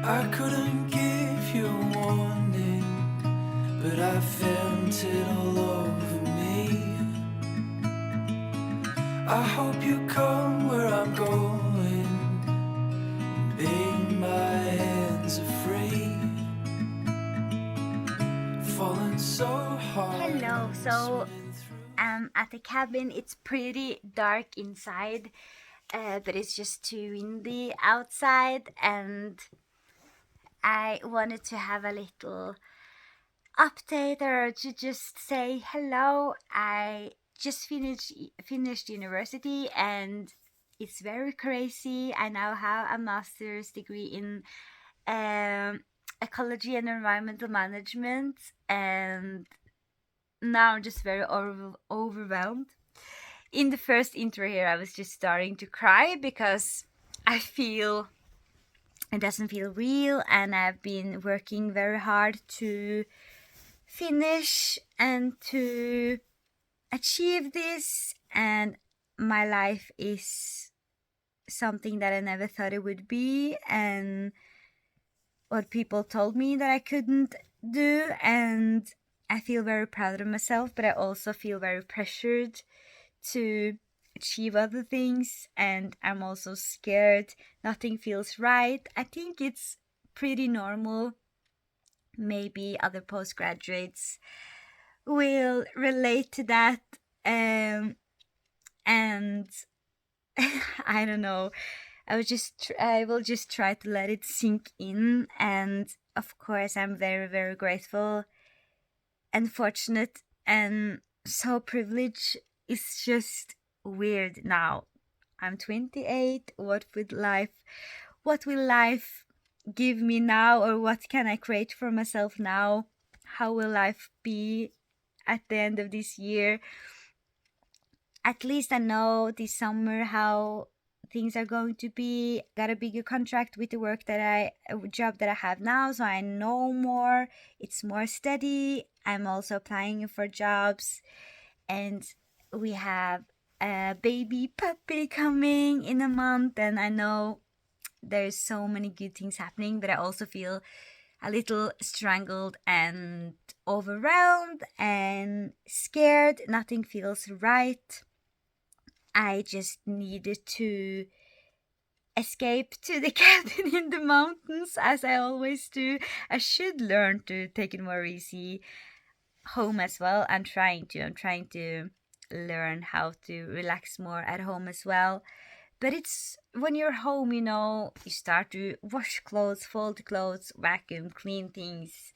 I couldn't give you a warning, but I felt it all over me. I hope you come where I'm going, babe, my hands are free. Falling so hard. Hello, so I'm at the cabin. It's pretty dark inside, but it's just too windy outside, and I wanted to have a little update or to just say hello. I just finished university, and it's very crazy. I now have a master's degree in ecology and environmental management, and now I'm just very overwhelmed. In the first intro here, I was just starting to cry because I feel it doesn't feel real, and I've been working very hard to finish and to achieve this, and my life is something that I never thought it would be, and what people told me that I couldn't do, and I feel very proud of myself, but I also feel very pressured to achieve other things, and I'm also scared. Nothing feels right. I think it's pretty normal. Maybe other postgraduates will relate to that. And I don't know. I will just try to let it sink in. And of course, I'm very, very grateful and fortunate and so privileged. It's just weird now. I'm 28. What will life give me now, or what can I create for myself now? How will life be at the end of this year? At least I know this summer how things are going to be. Got a bigger contract with the job that I have now, so I know more. It's more steady. I'm also applying for jobs, and we have a baby puppy coming in a month, and I know there's so many good things happening, but I also feel a little strangled and overwhelmed and scared. Nothing feels right. I just needed to escape to the cabin in the mountains, as I always do. I should learn to take it more easy home as well. I'm trying to learn how to relax more at home as well. But it's when you're home, you start to wash clothes, fold clothes, vacuum, clean things.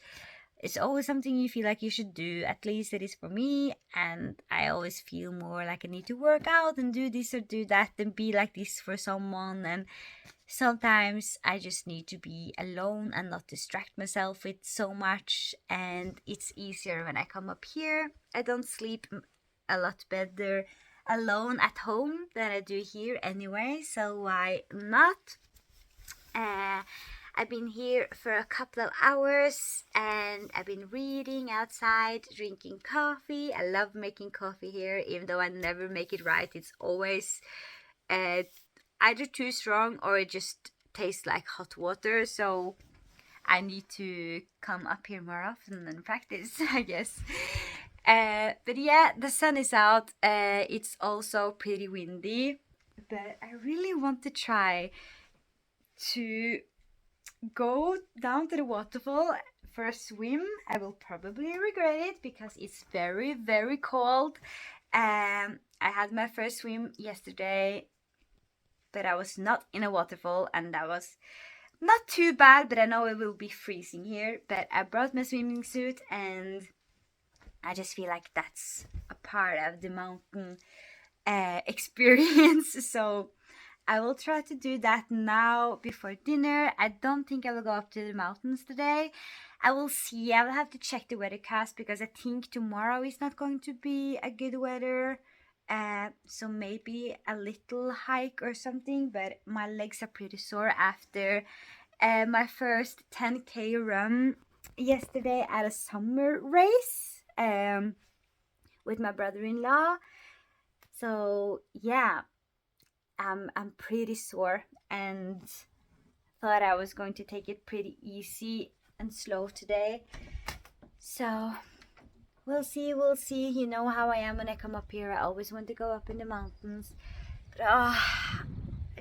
It's always something you feel like you should do. At least it is for me. And I always feel more like I need to work out and do this or do that and be like this for someone. And sometimes I just need to be alone and not distract myself with so much. And it's easier when I come up here. I don't sleep a lot better alone at home than I do here anyway. So why not? I've been here for a couple of hours, and I've been reading outside, drinking coffee. I love making coffee here, even though I never make it right. It's always either too strong or it just tastes like hot water. So I need to come up here more often and practice, I guess. But yeah, the sun is out. It's also pretty windy, but I really want to try to go down to the waterfall for a swim. I will probably regret it because it's very, very cold. I had my first swim yesterday, but I was not in a waterfall, and that was not too bad. But I know it will be freezing here. But I brought my swimming suit, and I just feel like that's a part of the mountain experience. So I will try to do that now before dinner. I don't think I will go up to the mountains today. I will see. I will have to check the weathercast because I think tomorrow is not going to be a good weather. So maybe a little hike or something, but my legs are pretty sore after my first 10K run yesterday at a summer race with my brother-in-law. So yeah, I'm pretty sore, and thought I was going to take it pretty easy and slow today. So we'll see, we'll see. You know how I am when I come up here. I always want to go up in the mountains. But I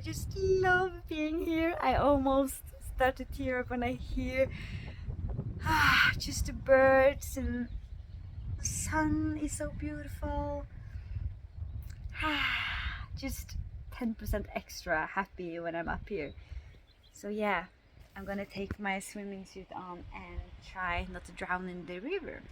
just love being here. I almost start to tear up when I hear just the birds, and the sun is so beautiful. Just 10% extra happy when I'm up here. So yeah, I'm gonna take my swimming suit on and try not to drown in the river.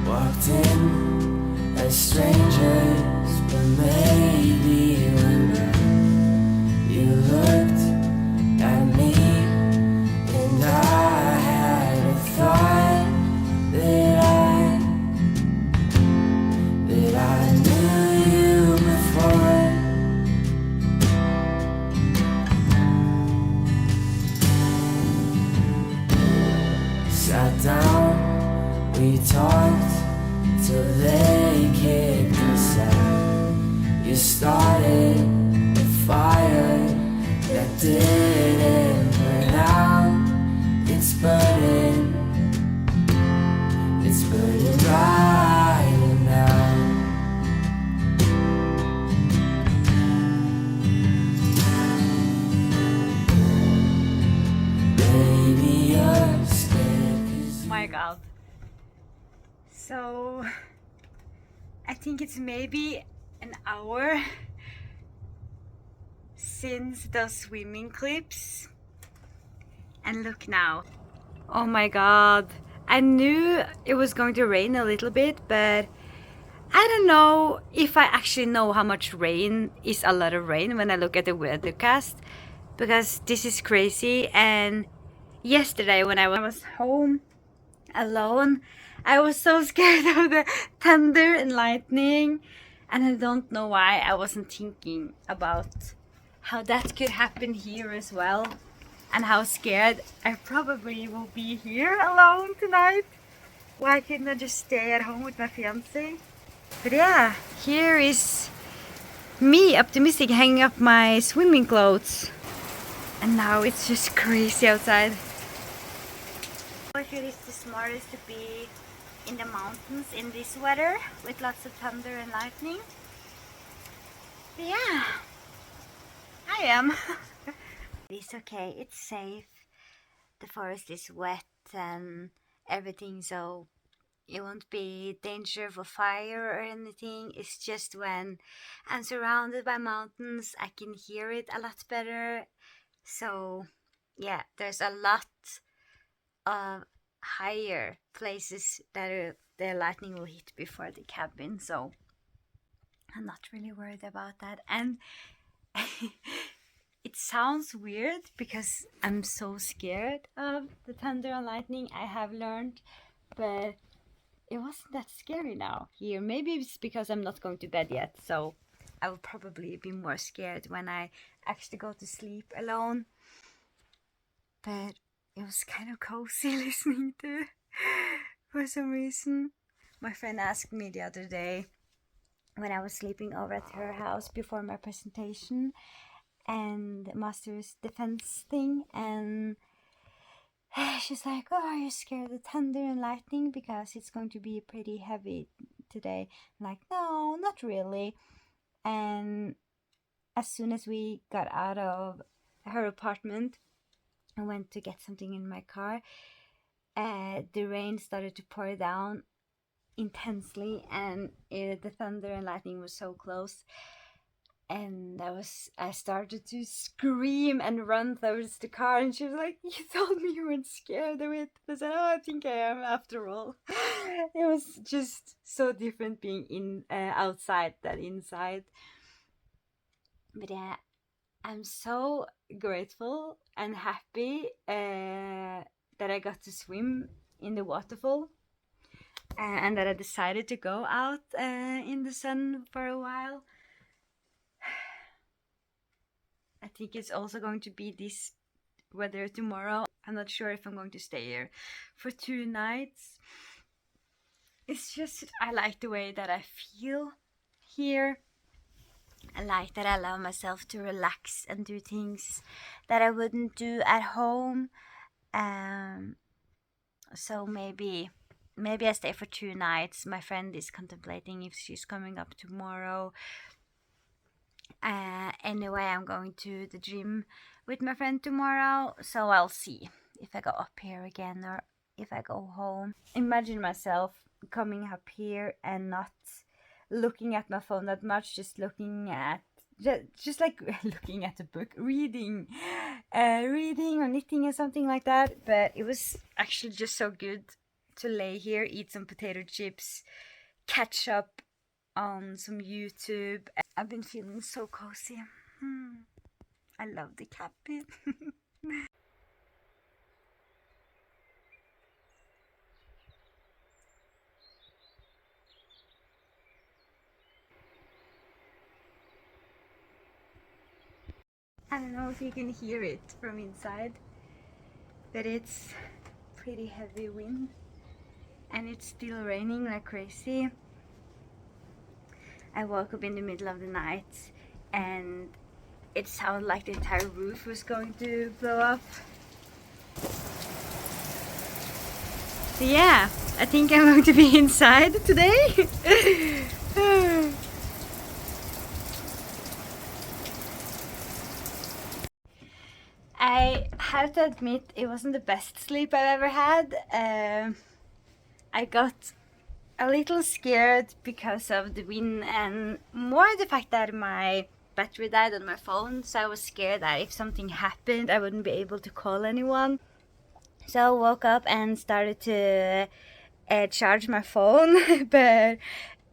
Walked in as strangers, but maybe when you looked at me, and I had a thought that I knew you before. Sat down, we talked till they kicked us out. You started a fire that didn't burn out. It's burning right now. Baby, you're scared 'cause My God. So I think it's maybe an hour since those swimming clips. And look now. Oh my God. I knew it was going to rain a little bit, but I don't know if I actually know how much rain is a lot of rain when I look at the weathercast, because this is crazy. And yesterday when I was home alone, I was so scared of the thunder and lightning, and I don't know why I wasn't thinking about how that could happen here as well, and how scared I probably will be here alone tonight. Why couldn't I just stay at home with my fiance? But yeah, here is me optimistic hanging up my swimming clothes, and now it's just crazy outside. If it is the smartest to be in the mountains in this weather with lots of thunder and lightning. But yeah, I am. It's okay, it's safe. The forest is wet and everything, so it won't be danger for fire or anything. It's just when I'm surrounded by mountains, I can hear it a lot better. So yeah, there's a lot of higher places that the lightning will hit before the cabin, so I'm not really worried about that. And it sounds weird because I'm so scared of the thunder and lightning, I have learned, but it wasn't that scary now here. Maybe it's because I'm not going to bed yet, so I will probably be more scared when I actually go to sleep alone. But it was kind of cozy listening to for some reason. My friend asked me the other day when I was sleeping over at her house before my presentation and master's defense thing, and she's like, "Oh, are you scared of thunder and lightning because it's going to be pretty heavy today?" I'm like, "No, not really." And as soon as we got out of her apartment and went to get something in my car, the rain started to pour down intensely, and the thunder and lightning was so close, and I started to scream and run towards the car, and she was like, "You told me you weren't scared of it." I said, "Oh, I think I am after all." It was just so different being in outside than inside. But I'm so grateful and happy that I got to swim in the waterfall, and that I decided to go out in the sun for a while. I think it's also going to be this weather tomorrow. I'm not sure if I'm going to stay here for 2 nights. It's just, I like the way that I feel here. I like that I allow myself to relax and do things that I wouldn't do at home. So maybe I stay for 2 nights. My friend is contemplating if she's coming up tomorrow. Anyway, I'm going to the gym with my friend tomorrow, so I'll see if I go up here again or if I go home. Imagine myself coming up here and not looking at my phone that much, just looking at just like looking at a book, reading or knitting or something like that. But it was actually just so good to lay here, eat some potato chips, catch up on some YouTube. I've been feeling so cozy. I love the cabin. I don't know if you can hear it from inside, but it's pretty heavy wind and it's still raining like crazy. I woke up in the middle of the night and it sounded like the entire roof was going to blow up. So yeah, I think I'm going to be inside today. I have to admit it wasn't the best sleep I've ever had. I got a little scared because of the wind and more the fact that my battery died on my phone, so I was scared that if something happened I wouldn't be able to call anyone. So I woke up and started to charge my phone, but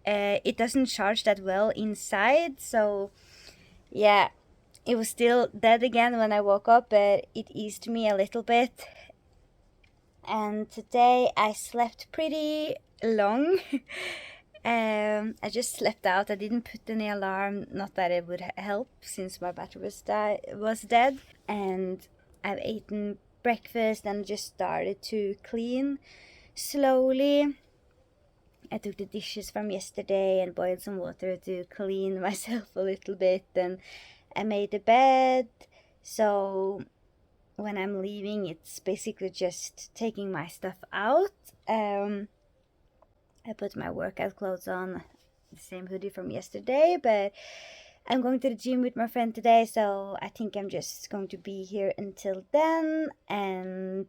it doesn't charge that well inside, so yeah, it was still dead again when I woke up, but it eased me a little bit. And today I slept pretty long. I just slept out. I didn't put any alarm, not that it would help since my battery was dead. And I've eaten breakfast and just started to clean slowly. I took the dishes from yesterday and boiled some water to clean myself a little bit, and I made the bed. So when I'm leaving, it's basically just taking my stuff out. I put my workout clothes on, the same hoodie from yesterday, but I'm going to the gym with my friend today, so I think I'm just going to be here until then. And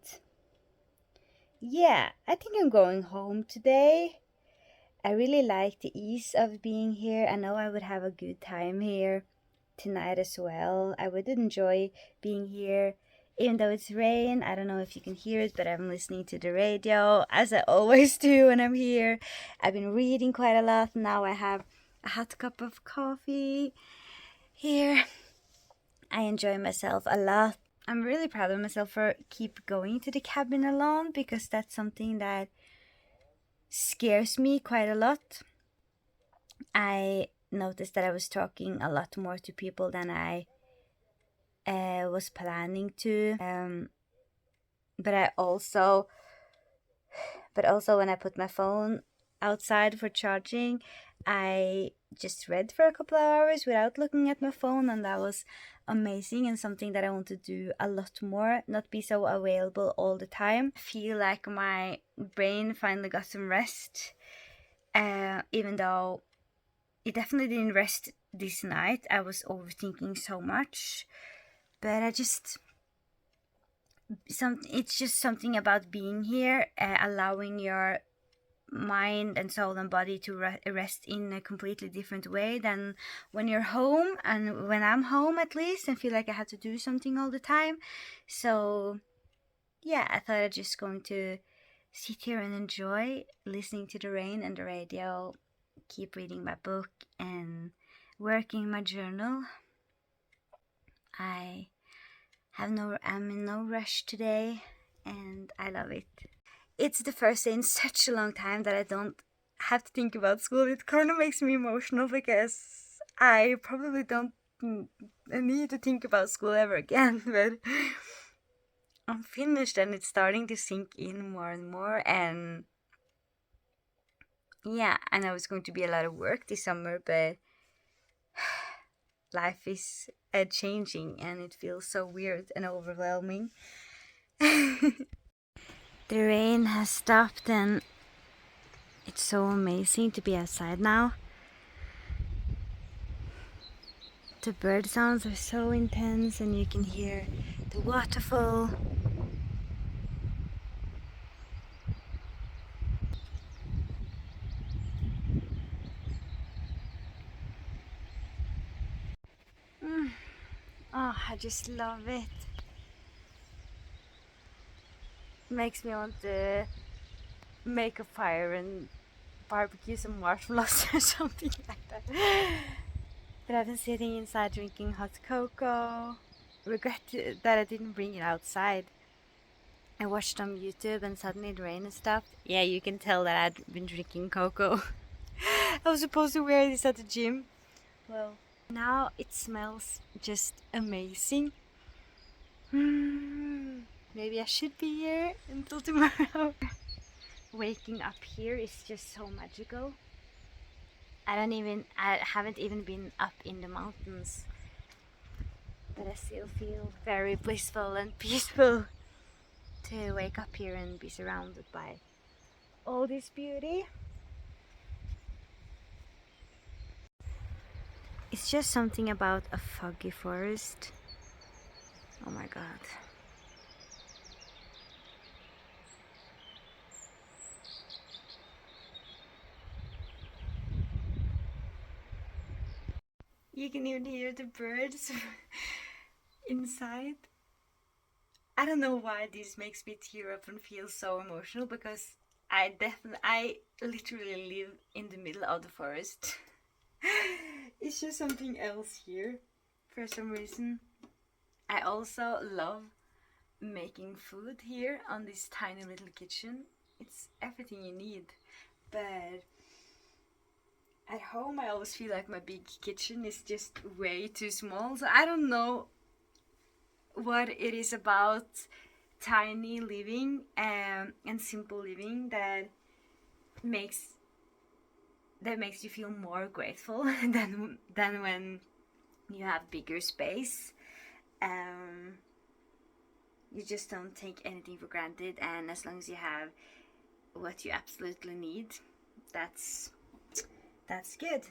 yeah, I think I'm going home today. I really like the ease of being here. I know I would have a good time here tonight as well. I would enjoy being here even though it's rain. I don't know if you can hear it, but I'm listening to the radio as I always do when I'm here. I've been reading quite a lot. Now I have a hot cup of coffee here. I enjoy myself a lot. I'm really proud of myself for keep going to the cabin alone, because that's something that scares me quite a lot. I noticed that I was talking a lot more to people than I was planning to. But also when I put my phone outside for charging, I just read for a couple of hours without looking at my phone, and that was amazing and something that I want to do a lot more, not be so available all the time. I feel like my brain finally got some rest, even though it definitely didn't rest this night. I was overthinking so much, but it's just something about being here, allowing your mind and soul and body to rest in a completely different way than when you're home, and when I'm home at least, and feel like I have to do something all the time. So yeah, I thought I'd just going to sit here and enjoy listening to the rain and the radio, keep reading my book and working my journal. I'm in no rush today. and I love it. It's the first day in such a long time that I don't have to think about school. It kind of makes me emotional because I probably don't need to think about school ever again. But I'm finished and it's starting to sink in more and more. And yeah, I know it's going to be a lot of work this summer, but life is changing and it feels so weird and overwhelming. The rain has stopped and it's so amazing to be outside now. The bird sounds are so intense and you can hear the waterfall. Oh, I just love it. Makes me want to make a fire and barbecue some marshmallows or something like that. But I've been sitting inside drinking hot cocoa. Regret that I didn't bring it outside. I watched on YouTube and suddenly the rain stopped. Yeah, you can tell that I'd been drinking cocoa. I was supposed to wear this at the gym. Well, now it smells just amazing. Maybe I should be here until tomorrow. Waking up here is just so magical. I haven't even been up in the mountains, but I still feel very blissful and peaceful to wake up here and be surrounded by all this beauty. It's just something about a foggy forest. Oh my god. You can even hear the birds inside. I don't know why this makes me tear up and feel so emotional because I literally live in the middle of the forest. It's just something else here for some reason. I also love making food here on this tiny little kitchen. It's everything you need. But at home I always feel like my big kitchen is just way too small. So I don't know what it is about tiny living and simple living makes that makes you feel more grateful than when you have bigger space. Um, you just don't take anything for granted, and as long as you have what you absolutely need, that's good.